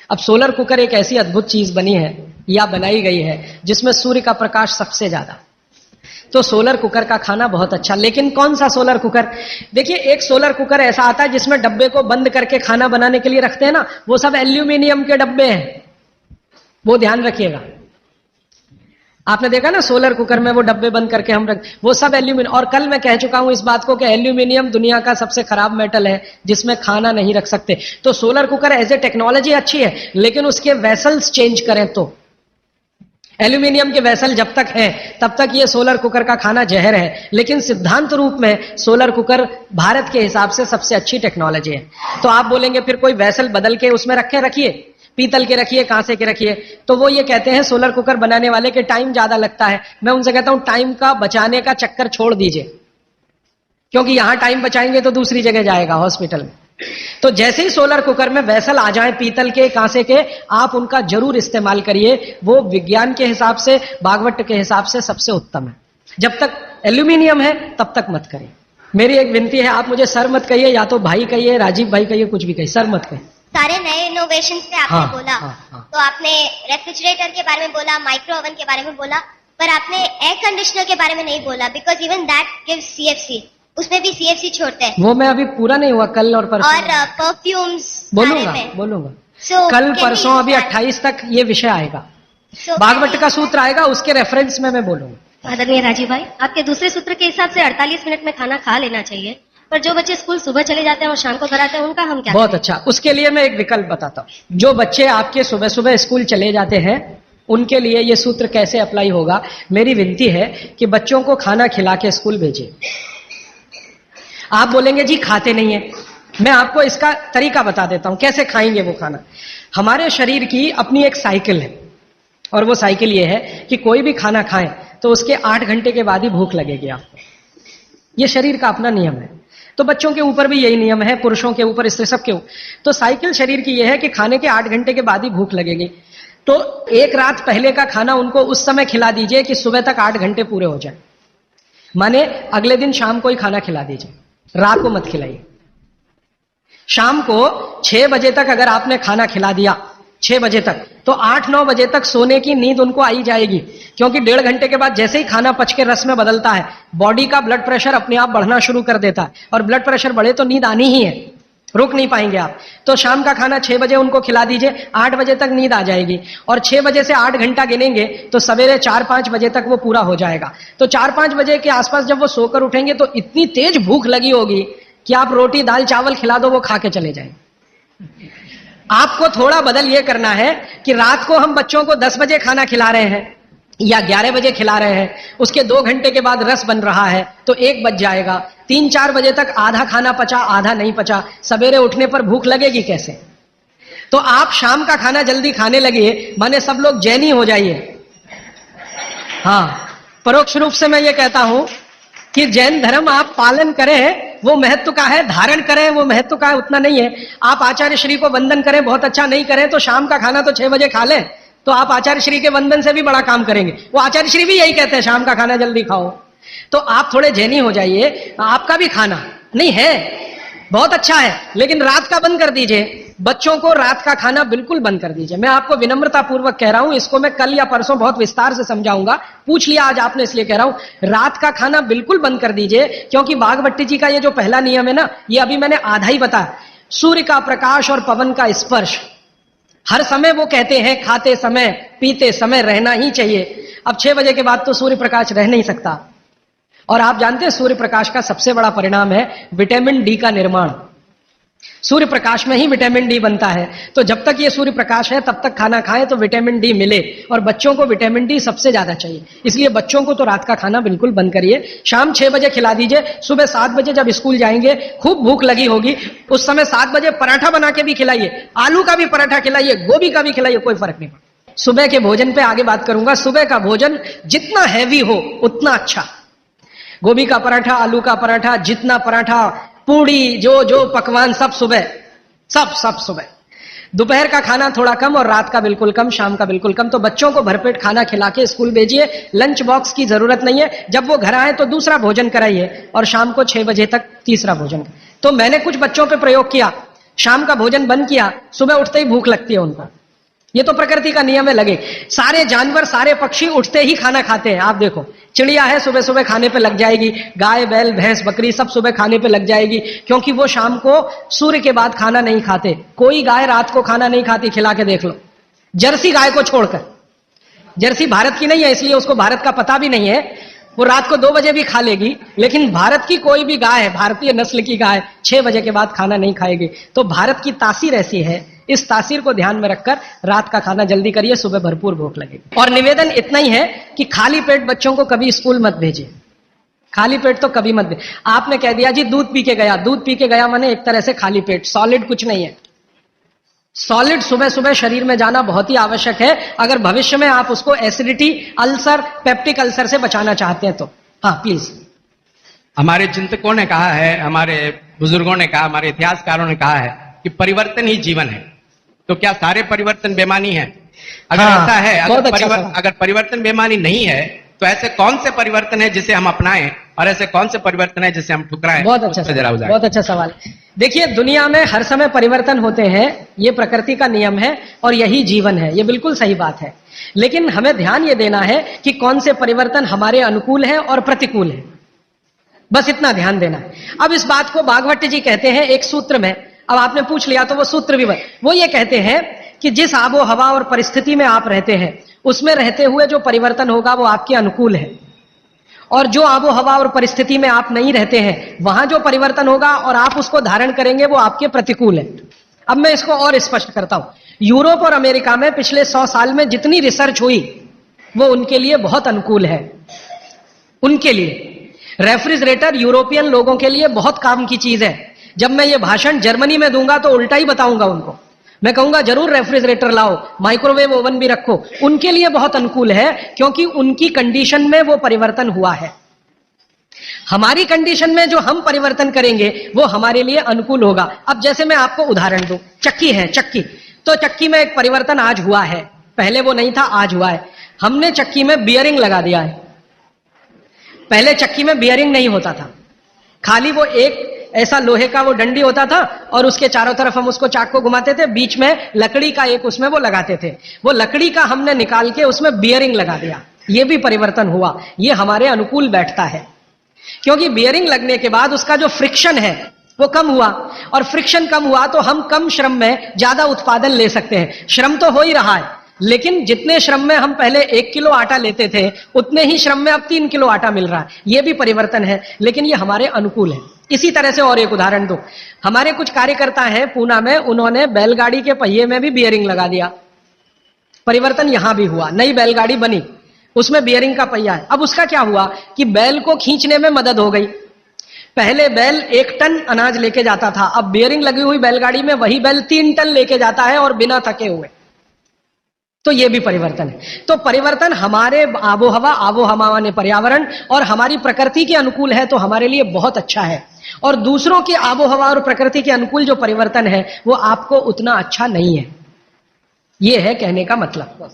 अब सोलर कुकर एक ऐसी अद्भुत चीज बनी है या बनाई गई है जिसमें सूर्य का प्रकाश सबसे ज्यादा। तो सोलर कुकर का खाना बहुत अच्छा। लेकिन कौन सा सोलर कुकर? देखिए, एक सोलर कुकर ऐसा आता है जिसमें डब्बे को बंद करके खाना बनाने के लिए रखते हैं ना, वो सब एल्यूमिनियम के डब्बे हैं, वो ध्यान रखिएगा। आपने देखा ना सोलर कुकर में वो डब्बे बंद करके हम रख, वो सब एल्यूमिनियम। और कल मैं कह चुका हूं इस बात को कि एल्यूमिनियम दुनिया का सबसे खराब मेटल है जिसमें खाना नहीं रख सकते। तो solar cooker as a technology अच्छी है, लेकिन उसके वेसल्स चेंज करें तो। एल्यूमिनियम के वेसल जब तक है तब तक ये सोलर कुकर का खाना जहर है, लेकिन सिद्धांत रूप में सोलर कुकर भारत के हिसाब से सबसे अच्छी टेक्नोलॉजी है। तो आप बोलेंगे फिर कोई वेसल बदल के उसमें रखिए, पीतल के रखिए, कांसे के रखिए। तो वो ये कहते हैं सोलर कुकर बनाने वाले के टाइम ज्यादा लगता है। मैं उनसे कहता हूं टाइम का बचाने का चक्कर छोड़ दीजिए, क्योंकि यहां टाइम बचाएंगे तो दूसरी जगह जाएगा, हॉस्पिटल में। तो जैसे ही सोलर कुकर में वेसल आ जाए पीतल के, कांसे के, आप उनका जरूर इस्तेमाल करिए। वो विज्ञान के हिसाब से, भागवत के हिसाब से सबसे उत्तम है। जब तक एल्यूमिनियम है तब तक मत करिए। मेरी एक विनती है, आप मुझे सर मत कहिए, या तो भाई कहिए, राजीव भाई कहिए, कुछ भी कहिए, सर मत कहिए। सारे नए इनोवेशन पे आपने हाँ, बोला, हाँ। तो आपने रेफ्रिजरेटर के बारे में बोला, माइक्रो ओवन के बारे में बोला, पर आपने एयर कंडीशनर के बारे में नहीं बोला, because even that gives CFC, उसमें भी सीएफसी छोड़ते हैं। वो मैं अभी पूरा नहीं हुआ, कल और परसों और परफ्यूम्स बोलूंगा। So, कल can परसों we अभी use that? 28 तक ये विषय आएगा, So, भागवत का सूत्र आएगा, उसके रेफरेंस में मैं बोलूंगा। आदरणीय राजीव भाई, आपके दूसरे सूत्र के हिसाब से 48 मिनट में खाना खा लेना चाहिए, पर जो बच्चे स्कूल सुबह चले जाते हैं और शाम को घर आते हैं, उनका हम क्या बहुत करें? अच्छा, उसके लिए मैं एक विकल्प बताता हूं। जो बच्चे आपके सुबह सुबह स्कूल चले जाते हैं, उनके लिए ये सूत्र कैसे अप्लाई होगा? मेरी विनती है कि बच्चों को खाना खिला के स्कूल भेजिए। आप बोलेंगे जी खाते नहीं है, मैं आपको इसका तरीका बता देता हूं कैसे खाएंगे वो खाना। हमारे शरीर की अपनी एक साइकिल है, और वो साइकिल ये है कि कोई भी खाना खाएं तो उसके 8 घंटे के बाद ही भूख लगेगी आपको। ये शरीर का अपना नियम है। तो बच्चों के ऊपर भी यही नियम है, पुरुषों के ऊपर, स्त्री सबके ऊपर। तो साइकिल शरीर की यह है कि खाने के 8 घंटे के बाद ही भूख लगेगी। तो एक रात पहले का खाना उनको उस समय खिला दीजिए कि सुबह तक 8 घंटे पूरे हो जाए। माने अगले दिन शाम को ही खाना खिला दीजिए, रात को मत खिलाइए। शाम को 6 बजे तक अगर आपने खाना खिला दिया, 6 बजे तक, तो 8-9 बजे तक सोने की नींद उनको आई जाएगी, क्योंकि 1.5 घंटे के बाद जैसे ही खाना पच के रस में बदलता है, बॉडी का ब्लड प्रेशर अपने आप बढ़ना शुरू कर देता है, और ब्लड प्रेशर बढ़े तो नींद आनी ही है, रुक नहीं पाएंगे आप। तो शाम का खाना 6 बजे उनको खिला दीजिए, 8 बजे तक नींद आ जाएगी, और 6 बजे से 8 घंटा गिनेंगे तो सवेरे 4-5 बजे तक वो पूरा हो जाएगा। तो 4-5 बजे के आसपास जब वो सोकर उठेंगे तो इतनी तेज भूख लगी होगी कि आप रोटी दाल चावल खिला दो, वो खा के चले जाएंगे। आपको थोड़ा बदल ये करना है कि रात को हम बच्चों को 10 बजे खाना खिला रहे हैं या 11 बजे खिला रहे हैं, उसके 2 घंटे के बाद रस बन रहा है तो 1 बज जाएगा। 3-4 बजे तक आधा खाना पचा, आधा नहीं पचा, सवेरे उठने पर भूख लगेगी कैसे? तो आप शाम का खाना जल्दी खाने लगिए, माने सब लोग जैनी हो जाइए। हाँ, परोक्ष रूप से मैं ये कहता हूं कि जैन धर्म आप पालन करें, वो महत्व का है, धारण करें, वो महत्व का है, उतना नहीं है। आप आचार्य श्री को वंदन करें, बहुत अच्छा, नहीं करें तो शाम का खाना तो 6 बजे खा लें, तो आप आचार्य श्री के वंदन से भी बड़ा काम करेंगे। वो आचार्य श्री भी यही कहते हैं, शाम का खाना जल्दी खाओ। तो आप थोड़े जैनी हो जाइए। आपका भी खाना नहीं है, बहुत अच्छा है, लेकिन रात का बंद कर दीजिए। बच्चों को रात का खाना बिल्कुल बंद कर दीजिए। मैं आपको विनम्रता पूर्वक कह रहा हूं, इसको मैं कल या परसों बहुत विस्तार से समझाऊंगा, पूछ लिया आज आपने इसलिए कह रहा हूं। रात का खाना बिल्कुल बंद कर दीजिए, क्योंकि भागवती जी का ये जो पहला नियम है ना, ये अभी मैंने आधा ही बताया। सूर्य का प्रकाश और पवन का स्पर्श हर समय वो कहते हैं खाते समय पीते समय रहना ही चाहिए। अब 6 बजे के बाद तो सूर्य प्रकाश रह नहीं सकता, और आप जानते हैं सूर्य प्रकाश का सबसे बड़ा परिणाम है विटामिन डी का निर्माण। सूर्य प्रकाश में ही विटामिन डी बनता है। तो जब तक ये सूर्य प्रकाश है तब तक खाना खाएं तो विटामिन डी मिले, और बच्चों को विटामिन डी सबसे ज्यादा चाहिए। इसलिए बच्चों को तो रात का खाना बिल्कुल बंद करिए, शाम 6 बजे खिला दीजिए। सुबह 7 बजे जब स्कूल जाएंगे, खूब भूख लगी होगी, उस समय 7 बजे पराठा बना के भी खिलाइए, आलू का भी पराठा खिलाइए, गोभी का भी खिलाइए, कोई फर्क नहीं पड़ता। सुबह के भोजन पे आगे बात करूंगा। सुबह का भोजन जितना हैवी हो उतना अच्छा। गोभी का पराठा, आलू का पराठा, जितना पराठा, पूड़ी, जो पकवान सब सुबह, सब सुबह। दोपहर का खाना थोड़ा कम और रात का बिल्कुल कम, शाम का बिल्कुल कम। तो बच्चों को भरपेट खाना खिला के स्कूल भेजिए। लंच बॉक्स की जरूरत नहीं है। जब वो घर आए तो दूसरा भोजन कराइए और शाम को 6 बजे तक तीसरा भोजन। तो मैंने कुछ बच्चों पे प्रयोग किया, शाम का भोजन बंद किया, सुबह उठते ही भूख लगती है उनको। ये तो प्रकृति का नियम है, लगे। सारे जानवर, सारे पक्षी उठते ही खाना खाते हैं। आप देखो, चिड़िया है सुबह सुबह खाने पे लग जाएगी, गाय, बैल, भैंस, बकरी सब सुबह खाने पे लग जाएगी, क्योंकि वो शाम को सूर्य के बाद खाना नहीं खाते। कोई गाय रात को खाना नहीं खाती, खिला के देख लो, जर्सी गाय को छोड़कर। जर्सी भारत की नहीं है, इसलिए उसको भारत का पता भी नहीं है। वो रात को 2 बजे भी खा लेगी, लेकिन भारत की कोई भी गाय है, भारतीय नस्ल की गाय 6 बजे के बाद खाना नहीं खाएगी। तो भारत की तासीर ऐसी है, इस तासीर को ध्यान में रखकर रात का खाना जल्दी करिए, सुबह भरपूर भूख लगेगी। और निवेदन इतना ही है कि खाली पेट बच्चों को कभी स्कूल मत भेजिए। खाली पेट तो कभी मत भेजिए। आपने कह दिया जी दूध पी के गया, दूध पी के गया माने एक तरह से खाली पेट, सॉलिड कुछ नहीं है। सॉलिड सुबह सुबह शरीर में जाना बहुत ही आवश्यक है, अगर भविष्य में आप उसको एसिडिटी, अल्सर, पेप्टिक अल्सर से बचाना चाहते हैं तो। हाँ प्लीज। हमारे चिंतकों ने कहा है, हमारे बुजुर्गों ने कहा, हमारे इतिहासकारों ने कहा है कि परिवर्तन ही जीवन है। तो क्या सारे परिवर्तन बेमानी है? अगर ऐसा है, अगर परिवर्तन बेमानी नहीं है, तो ऐसे कौन से परिवर्तन है जिसे हम अपनाएं और ऐसे कौन से परिवर्तन है जिसे हम ठुकराएं? बहुत अच्छा सवाल। देखिए, दुनिया में हर समय परिवर्तन होते हैं, ये प्रकृति का नियम है और यही जीवन है, ये बिल्कुल सही बात है। लेकिन हमें ध्यान ये देना है कि कौन से परिवर्तन हमारे अनुकूल है और प्रतिकूल है, बस इतना ध्यान देना है। अब इस बात को भागवत जी कहते हैं एक सूत्र में। अब आपने पूछ लिया तो वो सूत्र भी वो ये कहते हैं कि जिस आबो हवा और परिस्थिति में आप रहते हैं, उसमें रहते हुए जो परिवर्तन होगा वो आपके अनुकूल है, और जो आबो हवा और परिस्थिति में आप नहीं रहते हैं, वहां जो परिवर्तन होगा और आप उसको धारण करेंगे वो आपके प्रतिकूल है। अब मैं इसको और स्पष्ट करता हूं। यूरोप और अमेरिका में पिछले 100 साल में जितनी रिसर्च हुई वो उनके लिए बहुत अनुकूल है। उनके लिए रेफ्रिजरेटर यूरोपियन लोगों के लिए बहुत काम की चीज है। जब मैं ये भाषण जर्मनी में दूंगा तो उल्टा ही बताऊंगा उनको। मैं कहूंगा जरूर रेफ्रिजरेटर लाओ, माइक्रोवेव ओवन भी रखो। उनके लिए बहुत अनुकूल है, क्योंकि उनकी कंडीशन में वो परिवर्तन हुआ है। हमारी कंडीशन में जो हम परिवर्तन करेंगे वो हमारे लिए अनुकूल होगा। अब जैसे मैं आपको उदाहरण दूं, चक्की है, चक्की तो चक्की में एक परिवर्तन आज हुआ है, पहले वो नहीं था, आज हुआ है। हमने चक्की में बियरिंग लगा दिया है। पहले चक्की में बियरिंग नहीं होता था, खाली वो एक ऐसा लोहे का वो डंडी होता था और उसके चारों तरफ हम उसको चाक को घुमाते थे, बीच में लकड़ी का एक उसमें वो लगाते थे। वो लकड़ी का हमने निकाल के उसमें बियरिंग लगा दिया, ये भी परिवर्तन हुआ। ये हमारे अनुकूल बैठता है, क्योंकि बियरिंग लगने के बाद उसका जो फ्रिक्शन है वो कम हुआ, और फ्रिक्शन कम हुआ तो हम कम श्रम में ज्यादा उत्पादन ले सकते हैं। श्रम तो हो ही रहा है, लेकिन जितने श्रम में हम पहले 1 किलो आटा लेते थे, उतने ही श्रम में अब 3 किलो आटा मिल रहा है। ये भी परिवर्तन है, लेकिन ये हमारे अनुकूल है। इसी तरह से और एक उदाहरण दो। हमारे कुछ कार्यकर्ता हैं पूना में, उन्होंने बैलगाड़ी के पहिए में भी बियरिंग लगा दिया। परिवर्तन यहां भी हुआ, नई बैलगाड़ी बनी, उसमें बियरिंग का पहिया है। अब उसका क्या हुआ कि बैल को खींचने में मदद हो गई। पहले बैल 1 टन अनाज लेके जाता था, अब बियरिंग लगी हुई बैलगाड़ी में वही बैल 3 टन लेके जाता है, और बिना थके हुए। तो ये भी परिवर्तन है। तो परिवर्तन हमारे आबो हवा ने पर्यावरण और हमारी प्रकृति के अनुकूल है, तो हमारे लिए बहुत अच्छा है। और दूसरों के आबो हवा और प्रकृति के अनुकूल जो परिवर्तन है वो आपको उतना अच्छा नहीं है। ये है कहने का मतलब।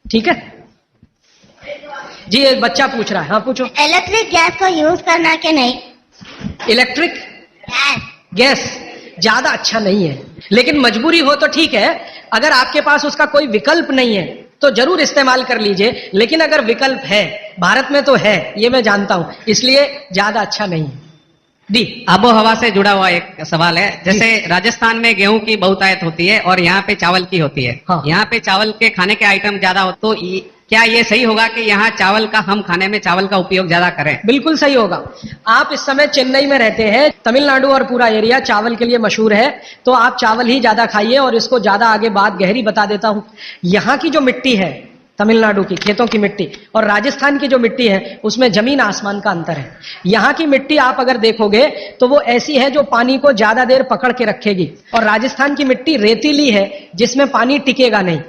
ठीक है जी, एक बच्चा पूछ रहा है। हाँ पूछो। इलेक्ट्रिक गैस को यूज करना कि नहीं? इलेक्ट्रिक गैस ज्यादा अच्छा नहीं है, लेकिन मजबूरी हो तो ठीक है। अगर आपके पास उसका कोई विकल्प नहीं है तो जरूर इस्तेमाल कर लीजिए, लेकिन अगर विकल्प है, भारत में तो है, ये मैं जानता हूं, इसलिए ज्यादा अच्छा नहीं है। डी आबो हवा से जुड़ा हुआ एक सवाल है। जैसे राजस्थान में गेहूं की बहुतायत होती है और यहाँ पे चावल की होती है। हाँ। यहाँ पे चावल के खाने के आइटम ज्यादा हो, तो क्या ये सही होगा कि यहाँ चावल का, हम खाने में चावल का उपयोग ज्यादा करें? बिल्कुल सही होगा। आप इस समय चेन्नई में रहते हैं, तमिलनाडु और पूरा एरिया चावल के लिए मशहूर है, तो आप चावल ही ज्यादा खाइए। और इसको ज्यादा आगे बात गहरी बता देता हूं। यहाँ की जो मिट्टी है, तमिलनाडु की खेतों की मिट्टी और राजस्थान की जो मिट्टी है, उसमें जमीन आसमान का अंतर है। यहाँ की मिट्टी आप अगर देखोगे तो वो ऐसी है जो पानी को ज्यादा देर पकड़ के रखेगी, और राजस्थान की मिट्टी रेतीली है जिसमें पानी टिकेगा नहीं।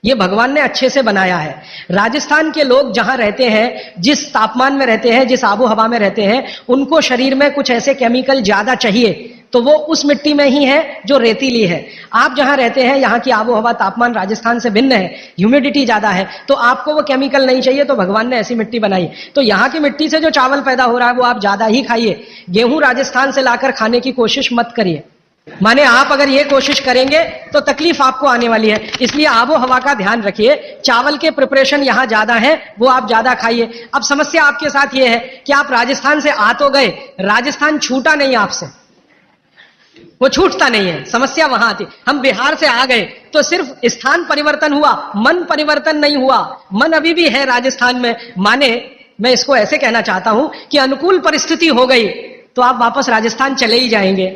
ये भगवान ने अच्छे से बनाया है। राजस्थान के लोग जहां रहते हैं, जिस तापमान में रहते हैं, जिस आबो हवा में रहते हैं, उनको शरीर में कुछ ऐसे केमिकल ज्यादा चाहिए, तो वो उस मिट्टी में ही है जो रेतीली है। आप जहां रहते हैं, यहाँ की आबो हवा तापमान राजस्थान से भिन्न है, ह्यूमिडिटी ज्यादा है, तो आपको वो केमिकल नहीं चाहिए, तो भगवान ने ऐसी मिट्टी बनाई। तो यहाँ की मिट्टी से जो चावल पैदा हो रहा है वो आप ज्यादा ही खाइए। गेहूं राजस्थान से लाकर खाने की कोशिश मत करिए। माने आप अगर ये कोशिश करेंगे तो तकलीफ आपको आने वाली है। इसलिए आबो हवा का ध्यान रखिए। चावल के प्रिपरेशन यहां ज्यादा है, वो आप ज्यादा खाइए। अब समस्या आपके साथ ये है कि आप राजस्थान से आ तो गए, राजस्थान छूटा नहीं आपसे, वो छूटता नहीं है। समस्या वहां आती। हम बिहार से आ गए तो सिर्फ स्थान परिवर्तन हुआ, मन परिवर्तन नहीं हुआ। मन अभी भी है राजस्थान में। माने मैं इसको ऐसे कहना चाहता हूं कि अनुकूल परिस्थिति हो गई तो आप वापस राजस्थान चले ही जाएंगे,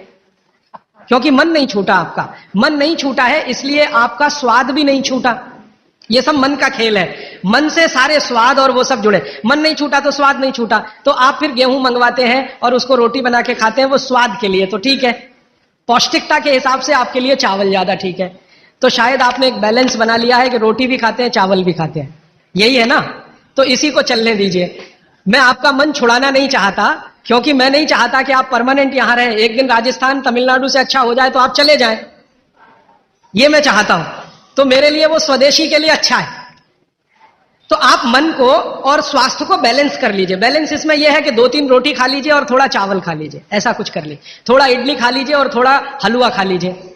क्योंकि मन नहीं छूटा। आपका मन नहीं छूटा है, इसलिए आपका स्वाद भी नहीं छूटा। ये सब मन का खेल है। मन से सारे स्वाद और वो सब जुड़े। मन नहीं छूटा तो स्वाद नहीं छूटा। तो आप फिर गेहूं मंगवाते हैं और उसको रोटी बना के खाते हैं, वो स्वाद के लिए तो ठीक है, पौष्टिकता के हिसाब से आपके लिए चावल ज्यादा ठीक है। तो शायद आपने एक बैलेंस बना लिया है कि रोटी भी खाते हैं, चावल भी खाते हैं, यही है ना। तो इसी को चलने दीजिए। मैं आपका मन छुड़ाना नहीं चाहता, क्योंकि मैं नहीं चाहता कि आप परमानेंट यहां रहें। एक दिन राजस्थान तमिलनाडु से अच्छा हो जाए तो आप चले जाएं, ये मैं चाहता हूं। तो मेरे लिए वो स्वदेशी के लिए अच्छा है। तो आप मन को और स्वास्थ्य को बैलेंस कर लीजिए। बैलेंस इसमें यह है कि 2-3 रोटी खा लीजिए और थोड़ा चावल खा लीजिए, ऐसा कुछ कर लीजिए। थोड़ा इडली खा लीजिए और थोड़ा हलवा खा लीजिए।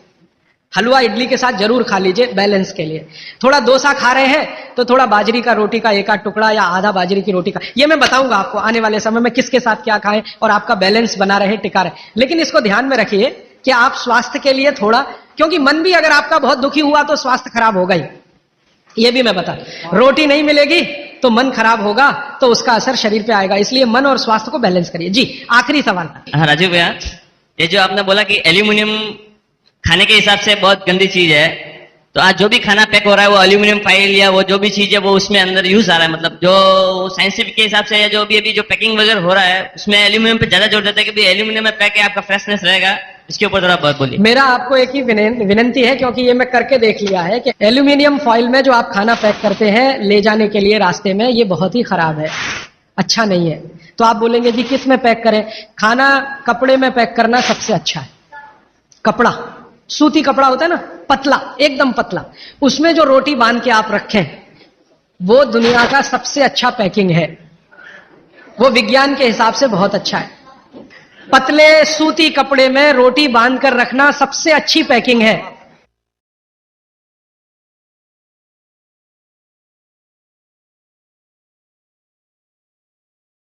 हलवा इडली के साथ जरूर खा लीजिए बैलेंस के लिए। थोड़ा डोसा खा रहे हैं तो थोड़ा बाजरी का रोटी का एक आध टुकड़ा या आधा बाजरी की रोटी का। ये मैं बताऊंगा आपको आने वाले समय में किसके साथ क्या खाएं और आपका बैलेंस बना रहे, टिका रहे। लेकिन इसको ध्यान में रखिए कि आप स्वास्थ्य के लिए थोड़ा, क्योंकि मन भी अगर आपका बहुत दुखी हुआ तो स्वास्थ्य खराब होगा ही, ये भी मैं बता। रोटी नहीं मिलेगी तो मन खराब होगा, तो उसका असर शरीर पे आएगा। इसलिए मन और स्वास्थ्य को बैलेंस करिए। जी आखिरी सवाल। हाँ राजीव भैया, ये जो आपने बोला कि एल्यूमिनियम खाने के हिसाब से बहुत गंदी चीज है, तो आज जो भी खाना पैक हो रहा है वो एल्यूमिनियम फाइल या वो जो भी चीज है वो उसमें अंदर यूज आ रहा है, मतलब जो साइंटिफिक के हिसाब से या जो भी अभी जो पैकिंग वगैरह हो रहा है उसमें एल्यूमिनियम पे ज्यादा जोर देता है कि भाई एल्यूमिनियम में पैक है, आपका फ्रेशनेस रहेगा। इसके ऊपर थोड़ा बहुत बोलिए। मेरा आपको एक ही विनंती है, क्योंकि ये मैं करके देख लिया है कि एल्यूमिनियम फॉइल में जो आप खाना पैक करते हैं ले जाने के लिए रास्ते में, ये बहुत ही खराब है, अच्छा नहीं है। तो आप बोलेंगे जी किस में पैक करें? खाना कपड़े में पैक करना सबसे अच्छा है। कपड़ा, सूती कपड़ा होता है ना, पतला, एकदम पतला, उसमें जो रोटी बांध के आप रखें वो दुनिया का सबसे अच्छा पैकिंग है। वो विज्ञान के हिसाब से बहुत अच्छा है। पतले सूती कपड़े में रोटी बांध कर रखना सबसे अच्छी पैकिंग है।